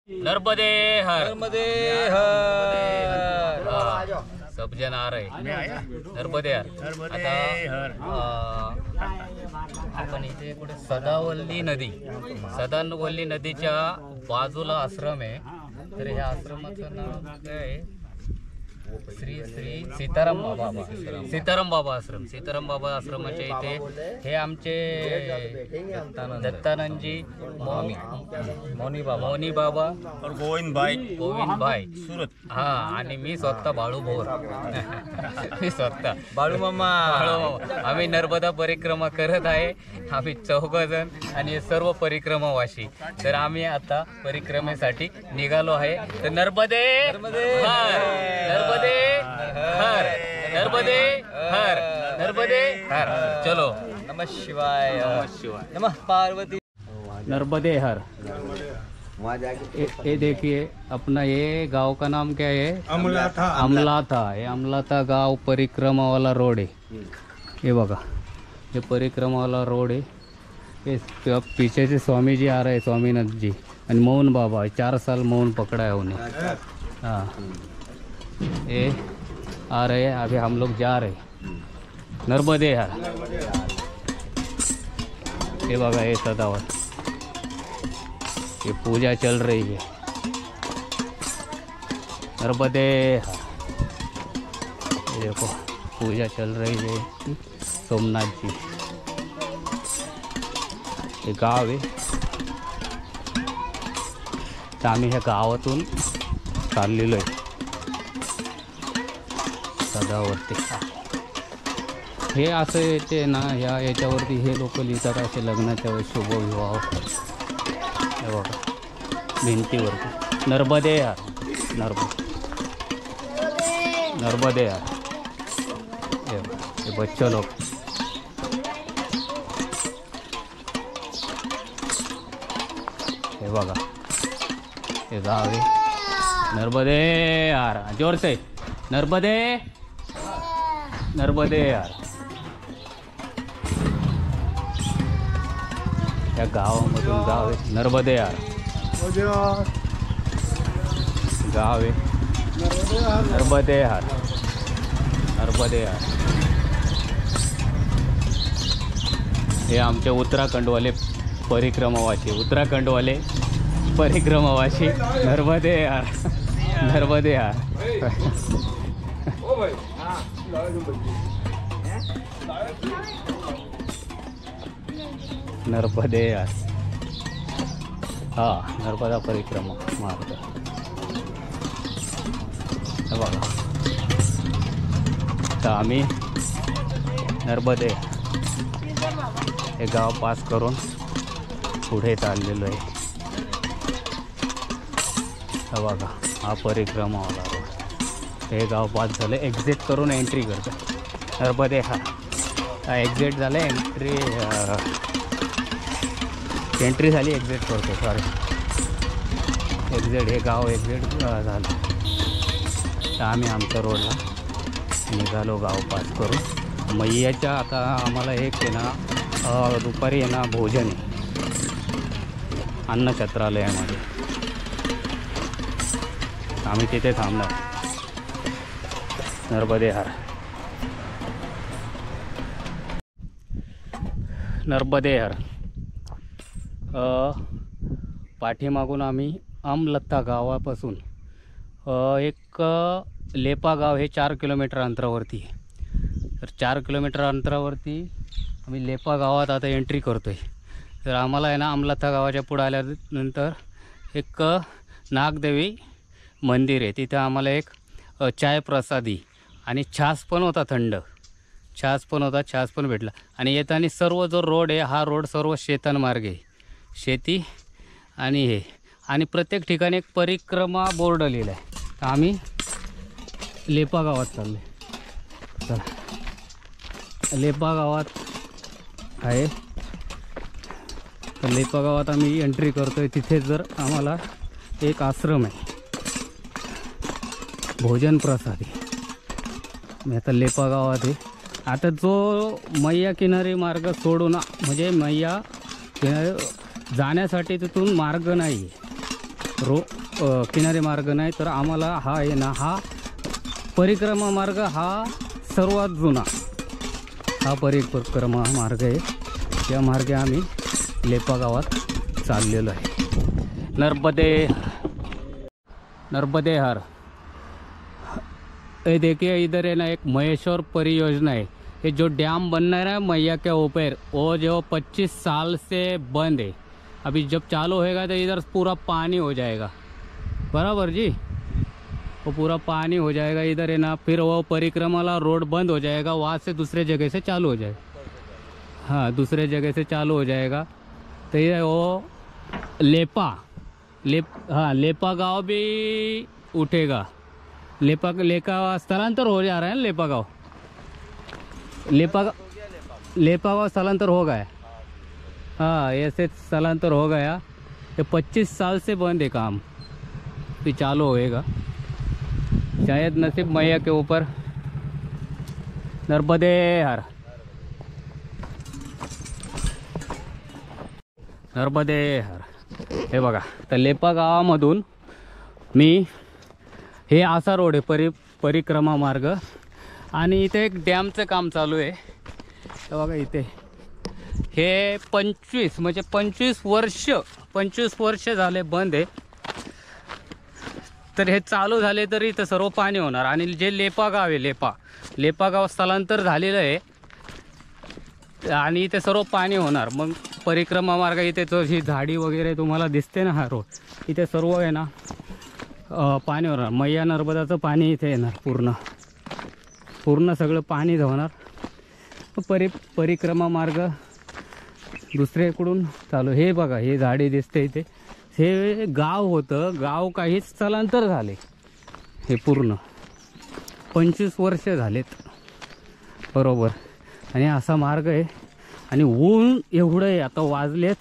नर्मदे हर, नर्मदे हर, सब जण आ रहे नर्मदे हर. आता आपण इथे कुठे सदावल्ली नदीच्या बाजूला आश्रम आहे. तर ह्या आश्रमाचं नाव काय आहे? श्री सीताराम बाबा आश्रमाच्या इथे हे आमचे दत्तानंदजी मौनी बाबा और गोविंद भाई सुरत. हा, आणि मी स्वतः बाळू भोर. मी स्वतः बाळू मामा. आम्ही नर्मदा परिक्रमा करत आहे. आम्ही 4 जण आणि हे सर्व परिक्रमावासी. तर आम्ही आता परिक्रमेसाठी निघालो आहे. तर नर्मदे हर, नर्मदे हर. चलो. नमः शिवाय. नमः पार्वती. नर्मदे हर. ये देखिए अपना ये गांव का नाम क्या है? अमलाथा. ये अमलाथा गांव परिक्रमा वाला रोड है. ये बघा, ये परिक्रमा वाला रोड है. ये पीछे से स्वामी जी आ रहे हैं, स्वामीनाथ जी और मोहन बाबा. 4 साल मौन पकड़ा है उन्हें. हाँ, ये आ रहे हैं. अभी हम लोग जा रहे हैं नर्मदे हर. ये बघा, ये सदावर, ये पूजा चल रही है नर्मदे हर. ये देखो, पूजा चल रही है सोमनाथ जी. हे गाव आहे. तर आम्ही ह्या गावातून चाललेलो आहे सदावरती. हे असं येते ना, याच्यावरती हे लोक लिहितात असे लग्नाच्या वेळेस शुभविवाह. हे बघा भिंतीवरती नर्मदे हर, नर्मदे हर. हे बच्चे लोक. हे बघा, हे गाव आहे नर्मदे हर. जोर से नर्मदे हर. या गावामधून गाव आहे नर्मदे हर. गाव आहे नर्मदे हर. हे आमचे उत्तराखंडवाले परिक्रमावासी नर्मदे हर. नर्मदे हर. हा, नर्मदा परिक्रमा मार्ग. बघा, तर आम्ही नर्मदे हे गाव पास करून पुढे चाललेलो आहे. बघा, हा परिक्रमावाला रोड. हे गाव पास झालं, एक्झिट करून एंट्री करतो नर्मदे हर. एक्झिट झालं, एंट्री झाली, एक्झिट करतो. Sorry, exit. हे गाव एक्झिट झालं. तर आम्ही आमच्या रोडला निघालो गाव पास करून. मैयाच्या आता आम्हाला एक आहे ना, दुपारी आहे ना भोजन आहे अन्नछत्रालयामध्ये. आम्ही तिथे थांबणार. नर्मदे हर. पाठीमागून आम्ही अमलत्ता गावापासून एक लेपा गाव हे 4 किलोमीटर अंतरावरती आहे. तर 4 किलोमीटर अंतरावरती आम्ही लेपा गावात आता एंट्री करतो आहे. तर आम्हाला आहे ना, अमलत्ता गावाच्या पुढे आल्यानंतर एक नागदेवी मंदिर आहे. तिथं आम्हाला एक चाय प्रसादी आणि छास पण होता, थंड छास पण भेटला. आणि येताना सर्व जो रोड आहे, हा रोड सर्व शेतांमार्ग आहे. शेती आणि हे, आणि प्रत्येक ठिकाणी एक परिक्रमा बोर्ड लिहिला आहे. तर आम्ही लेपा गावात चाललो आहे. चला, लेपा गावात आहे. तर लेपा गावात आम्ही एंट्री करतो आहे. तिथे जर आम्हाला एक आश्रम आहे, भोजन प्रसादी. मी आता लेपा गावात आहे. आता जो मैया किनारी मार्ग सोडून, म्हणजे मैया किनारी जाण्यासाठी तिथून मार्ग नाही आहे. किनारी मार्ग नाही, तर आम्हाला हा आहे ना, हा परिक्रमा मार्ग हा सर्वात जुना हा परिक्रमा मार्ग आहे. या मार्गे आम्ही लेपा गावात चाललेलो आहे. नर्मदे हर. ये देखिए इधर है ना एक महेश्वर परियोजना है. ये जो डैम बनना है मैया के ऊपर, वो जो 25 साल से बंद है. अभी जब चालू होएगा तो इधर पूरा पानी हो जाएगा. बराबर जी, वो पूरा पानी हो जाएगा इधर है ना. फिर वो परिक्रमाला रोड बंद हो जाएगा, वहाँ से दूसरे जगह से चालू हो जाएगा. हाँ, दूसरे जगह से चालू हो जाएगा. तो ये वो लेपा गांव भी उठेगा. लेपा स्थलांतर हो जा रहा है ना. लेपा गाँव स्थलांतर हो गया. हाँ, ऐसे स्थलांतर हो गया. ये 25 साल से बंद है काम, फिर चालू होएगा. शायद नसीब मैया के ऊपर. नर्मदे हर. नर्मदे हर. हे बघा, तर लेपा गावामधून मी हे असा रोड आहे परिक्रमा मार्ग, आणि इथे एक डॅमचं काम चालू आहे. हे बघा इथे हे 25 वर्ष झाले बंद आहे. तर हे चालू झाले तरी इथं सर्व पाणी होणार. आणि जे लेपा गाव आहे, लेपा गाव स्थलांतर झालेलं आहे आणि इथे सर्व पाणी होणार. मग परिक्रमा मार्ग इथे तो ही झाडी वगैरे तुम्हाला दिसते ना, हा रोड इथे सर्व आहे ना पाणी होणार. मैया नर्मदाचं पाणी इथे येणार. पूर्ण सगळं पाणी होणार. परिक्रमा मार्ग दुसरीकडून चालू. हे बघा, हे झाडी दिसते इथे. हे गाव होतं, गाव काही स्थलांतर झाले. हे पूर्ण 25 वर्ष झालेत बरोबर. आणि असा मार्ग आहे. आणि ऊन एवढं आहे, आता वाजलेत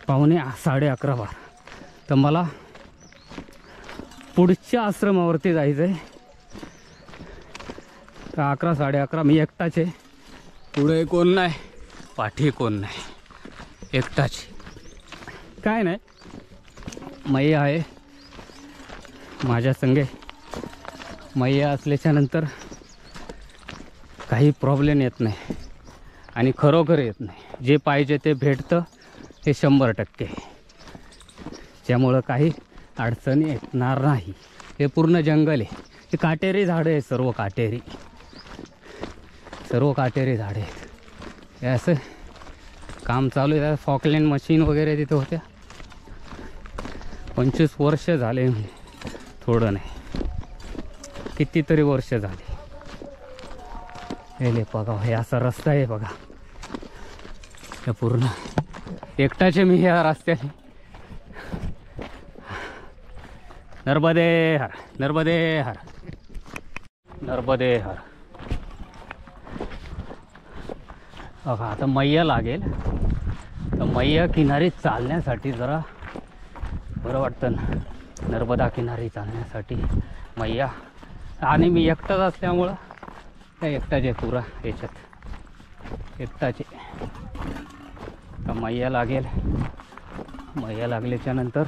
11:15. तर मला पुढच्या आश्रमावरती जायचं आहे. तर 11-11:30 मी एकटाच आहे. पुढे कोण नाही, पाठी कोण नाही, एकटाच. काय नाही, मैया आहे माझ्या संगे. मैया असल्याच्या नंतर काही प्रॉब्लेम येत नाही आणि खरोखर येत नाही. जे पाहिजे ते भेटतं, हे 100%. त्यामुळं काही अडचणी येणार नाही. हे पूर्ण जंगल आहे. हे काटेरी झाडं आहे, सर्व काटेरी झाडे आहेत. हे असं काम चालू आहे. फॉकलँड मशीन वगैरे तिथे होत्या. 25 वर्ष झाले, थोडं नाही, कितीतरी वर्ष झाले. हे लेपा गाव, हे असा रस्ता आहे बघा. हे पूर्ण एकटाचे मी या रस्त्याने. नर्मदे हर. नर्मदे हर. नर्मदे हर. बघा, आता मैया लागेल. तर मैया किनारी चालण्यासाठी जरा बरं वाटतं ना. नर्मदा किनारी चालण्यासाठी मैया. आणि मी एकटाच असल्यामुळं काय एकटाचे पुरा याच्यात एकटाचे. तर मैया लागेल. मैया लागल्याच्या नंतर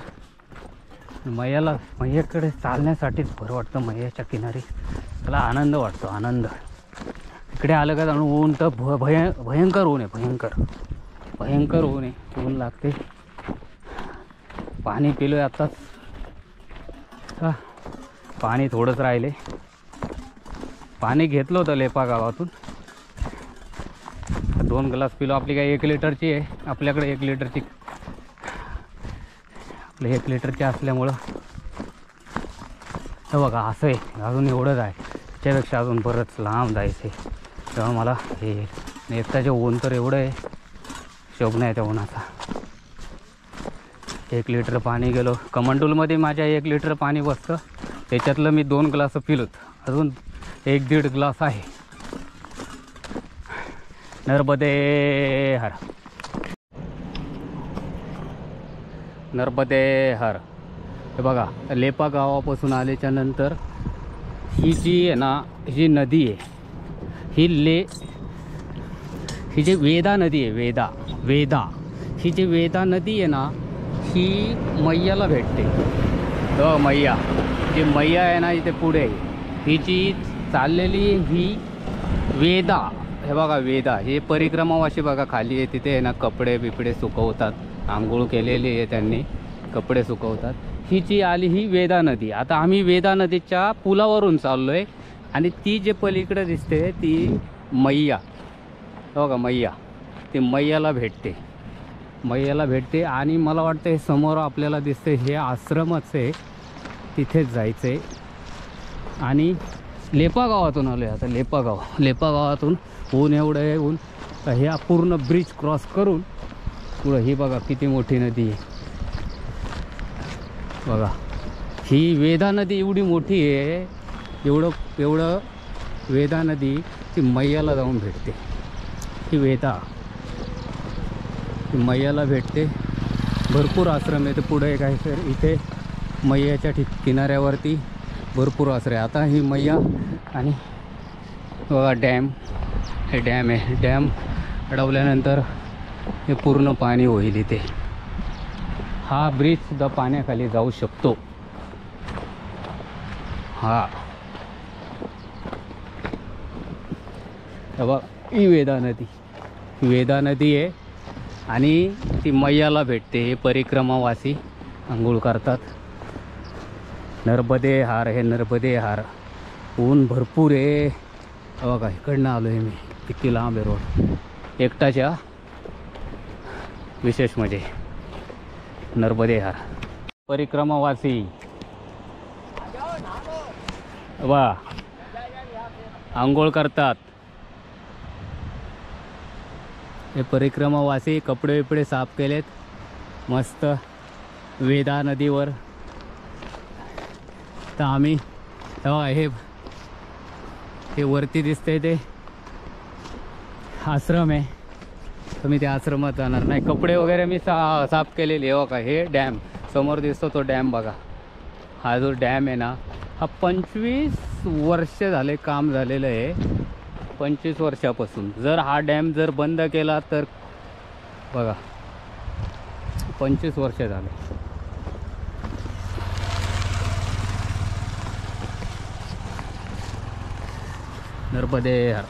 मैयाकडे चालण्यासाठीच बरं वाटतं. मैयाच्या किनारी त्याला आनंद वाटतो, आनंद. इकडे आलं का जाणून ऊन तर भयंकर ऊन आहे, भयंकर ऊन आहे. ऊन लागते. पाणी पिलो आहे आत्ताच. का पाणी थोडंच राहिले. पाणी घेतलं होतं लेपा गावातून. 2 ग्लास पिलो. आपली काही 1 लिटरची आहे आपल्याकडे. 1 लिटरची आपले 1 लिटरची असल्यामुळं. हे बघा, असं आहे. अजून एवढंच आहे. त्याच्यापेक्षा अजून बरंच लांब जायचं आहे. तेव्हा मला हे नेताचे ऊन तर एवढं आहे, शोभ नाही त्या उन्हाचा. 1 लिटर पाणी गेलो. कमंडूलमध्ये माझ्या 1 लिटर पाणी बसतं. त्याच्यातलं मी 2 ग्लास पिलोत. अजून 1-1.5 ग्लास आहे. नर्मदे हर. नर्मदे हर. हे बघा, लेपा गावापासून आल्याच्या नंतर ही जी आहे ना, ही नदी आहे, ही जी वेदा नदी आहे, वेदा ही जी वेदा नदी आहे ना, ही मैयाला भेटते. हो मैया, जी मैया आहे ना इथे पुढे, तिची चाललेली ही वेदा. हे बघा वेदा, हे परिक्रमावासी बघा खाली आहे, तिथे आहे ना कपडे बिपडे सुकवतात, आंघोळ केलेली आहे त्यांनी, कपडे सुकवतात. हिची आली ही वेदा नदी. आता आम्ही वेदा नदीच्या पुलावरून चाललो आहे आणि ती जे पलीकडे दिसते ती मैया. हो का मैया, ती मैयाला भेटते, मैयाला भेटते. आणि मला वाटतं हे समोर आपल्याला दिसते हे आश्रमच आहे, तिथेच जायचं आहे. आणि लेपा गावातून आलो आहे आता, लेपा गावातून ऊन एवढं आहे, ऊन तर हे पूर्ण ब्रिज क्रॉस करून पुढं ही बघा किती मोठी नदी आहे बघा. ही वेदा नदी एवढी मोठी आहे, एवढं वेदा नदी ती मैयाला जाऊन भेटते. ही वेदा ती मैयाला भेटते. भरपूर आश्रम आहे. तर पुढे काय सर इथे मैयाच्या किनाऱ्यावरती भरपूर आश्रम आहे. आता ही मैया आणि बघा डॅम, हे डॅम आहे. डॅम अडवल्यानंतर हे पूर्ण पाणी होईल इथे. हा ब्रिजसुद्धा पाण्याखाली जाऊ शकतो. हा बघा ही वेदा नदी आहे आणि ती मैयाला भेटते. हे परिक्रमावासी आंघोळ करतात. नर्मदे हार, हे नर्मदे हार. ऊन भरपूर आहे बघा. इकडनं आलो आहे मी, किती लांब आहे रोड. एकटाच्या विशेष म्हणजे नर्मदे हार. परिक्रमावासी वा आंघोळ करतात. हे परिक्रमावासी कपडे बिपडे साफ केलेत मस्त वेदा नदीवर. तर आम्ही हे वरती दिसतंय ते आश्रम आहे. तर मी त्या आश्रमात जाणार नाही. कपडे वगैरे मी साफ केलेले. हो का, हे डॅम समोर दिसतो तो डॅम बघा. हा जो डॅम आहे ना, हा 25 वर्ष झाले काम झालेलं आहे. 25 वर्षापासून. जर हा डॅम जर बंद केला तर बघा 25 वर्ष झाले. नर्मदे हर.